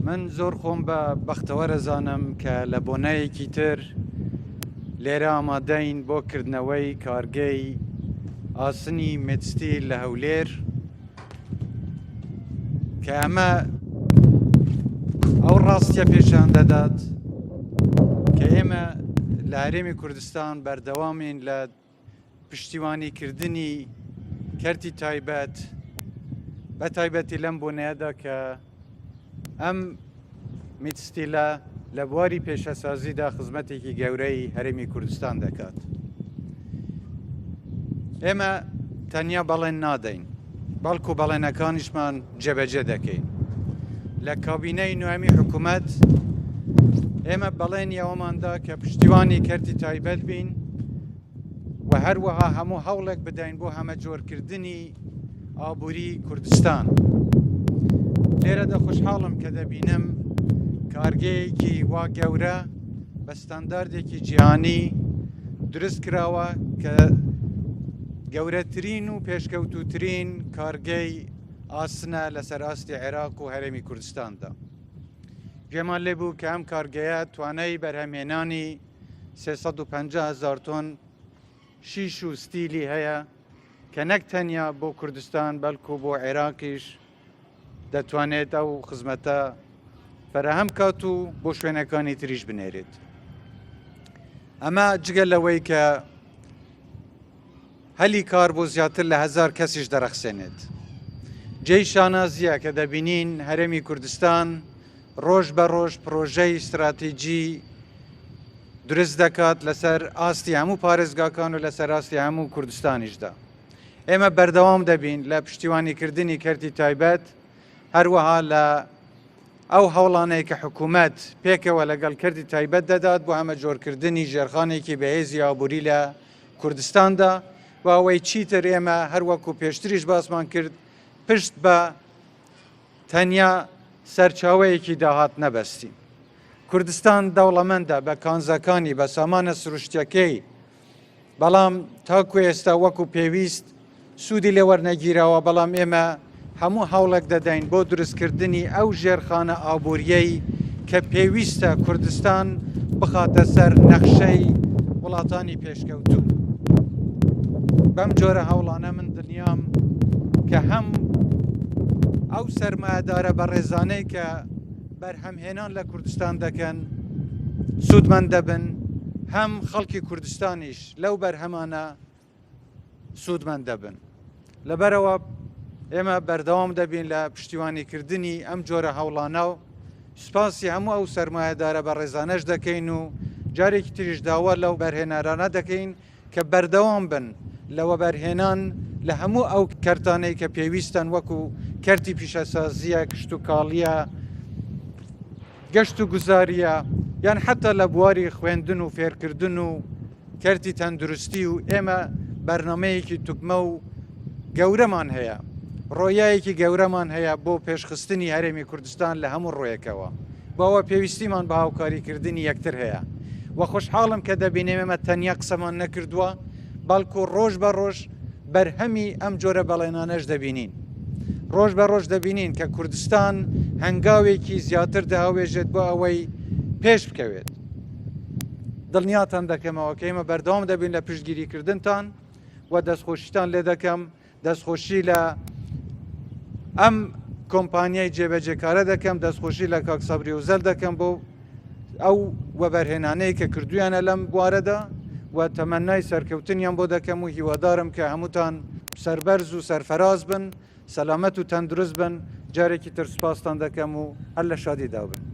من زۆر خۆم بە بەختەوە دەزانم کە لە بۆنەیەکی تر لێرە ئامادەین بۆ کردنەوەی کارگەی ئاسنی مێتستیل لە هەولێر کە ئەمە ئەو ڕاستیە پیشان دەدات کە ئێمە لە هەرێمی کوردستان بەردەوامین لە پشتیوانیکردنی کەرتی تایبەت بە تایبەتی لەم بۆنەیەدا کە ئەم مێتستیلە لە بواری پێشەسازیدا خزمەتێکی گەورەی هەرێمی کوردستان دەکات. ئێمە تەنیا بەڵێن نادەین، بەڵکو بەڵێنەکانیشمان جێبەجێ دەکەین. لە کابینەی نوێمی حکوومەت ئێمە بەڵێنی ئەوەماندا کە پشتیوانی کەرتی تایبەت بین و هەروەها هەموو هەوڵێک بدەین بۆ هەمەجۆرکردنی ئابووری کوردستان. لێرەدا خۆشحاڵم کە دەبینم کارگەیەکی وا گەورە بە ستانداردێکی جیهانی دروست کراوە کە گەورەترین و پێشکەوتووترین کارگەی ئاسنە لەسەر ئاستی عێراق و هەرێمی کوردستاندا. پێمان لێبوو کە ئەم کارگەیە توانای بەرهەمهێنانی 350,000 تۆن شیش و ستیلی هەیە کە نەک تەنیا بۆ کوردستان بەڵکو بۆ عێراقیش دەتوانێت ئەو خزمەتە فەرەهەم کات و بۆ شوێنەکانی تریش بنێرێت. ئەمە جگەل لەوەی کە هەلی کار بۆ زیاتر لە 1000 کەسیش دەرەخسێنێت. جێی شانازیە کە دەبینین هەرێمی کوردستان ڕۆژ بە ڕۆژ پرۆژەی استراتیجی دروست دەکات لەسەر ئاستی هەموو پارێزگاکان و لەسەر ئاستی هەموو کوردستانیشدا. ئێمە بەردەوام دەبین لە پشتیوانیکردنی کەرتی تایبەت، هەروەها لە ئەو هەوڵانەی کە حکوومەت پێکەوە لەگەڵ کەرتی تایبەت دەدات بۆ ئەمە جۆرکردنی ژێرخانێکی بەهێزی ئابووری لە کوردستاندا و ئەوەی چیتر ئێمە هەروەکو پێشتریش باسمان کرد پشت بە تەنیا سەرچاوەیەکی داهات نەبەستین. کوردستان دەوڵەمەندە بە کانزەکانی بە سامانە سروشتیەکەی، بەڵام تاکو ئێستا وەکو پێویست سوودی لێ وەرنەگیرەوە، بەڵام ئێمە هەموو هەوڵێک دەدەین بۆ دروستکردنی ئەو ژێرخانە ئابووریەی کە پێویستە کوردستان بخاتە سەر نەخشەی وڵاتانی پێشکەوتوو. بەم جۆرە هەوڵانە من دڵنیام کە هەم ئەو سەرمایەدارە بە ڕێزانەی کە بەرهەمهێنان لە کوردستان دەکەن سوودمەند دەبن، هەم خەڵکی کوردستانیش لەو بەرهەمانە سوودمەند دەبن. لەبەرەوە ئێمە بەردەوام دەبین لە پشتیوانیکردنی ئەم جۆرە هەوڵانە و سوپاسی هەموو ئەو سەرمایەدارە بە ڕێزانەش دەکەین و جارێکی تریش داوا لەو بەرهێنەرانە دەکەین کە بەردەوام بن لەوە بەرهێنان لە هەموو ئەو کەرتانەی کە پێویستن، وەکو کەرتی پیشەسازیە، کشت و کاڵیە، گەشت و گوزاریە، یان حتا لە بواری خوێندن و فێرکردن و کەرتی تەندروستی و ئێمە بەرنامەیەکی توکمە و گەورەمان هەیە، ڕۆیایەکی گەورەمان هەیە بۆ پێشخستنی هەرێمی کوردستان لە هەموو ڕۆیەکەوە. بۆەوە پێویستیمان بە هاوکاریکردنی یەکتر هەیە و خۆشحاڵم کە دەبینێم ئێمە تەنیا قسەمان نەکردووە، بەڵکو ڕۆژ بە ڕۆژ بەرهەمی ئەم جۆرە بەڵێنانەش دەبینین. ڕۆژ بە ڕۆژ دەبینین کە کوردستان هەنگاوێکی زیاتر داهاوێژێت بۆ ئەوەی پێش بکەوێت. دڵنیاتان دەکەمەوە کە ئێمە بەردەوام دەبین لە پشتگیریکردنتان و دەستخۆشیتان لێ دەکەم، دەستخۆشی لە ئەم کۆمپانیای جێبەجێکارە دەکەم، دەستخۆشی لە کاک سەبری وزەل دەکەم بۆ ئەو وەبەرهێنانەی کە کردویانە لەم بوارەدا و تەمەنای سەرکەوتنیان بۆ دەکەم و هیوادارم کە هەمووتان سەربەرز و سەرفەراز بن، سەلامەت و تەندروست بن. جارێکی تر سوپاستان دەکەم و هەر لە شادیدا بن.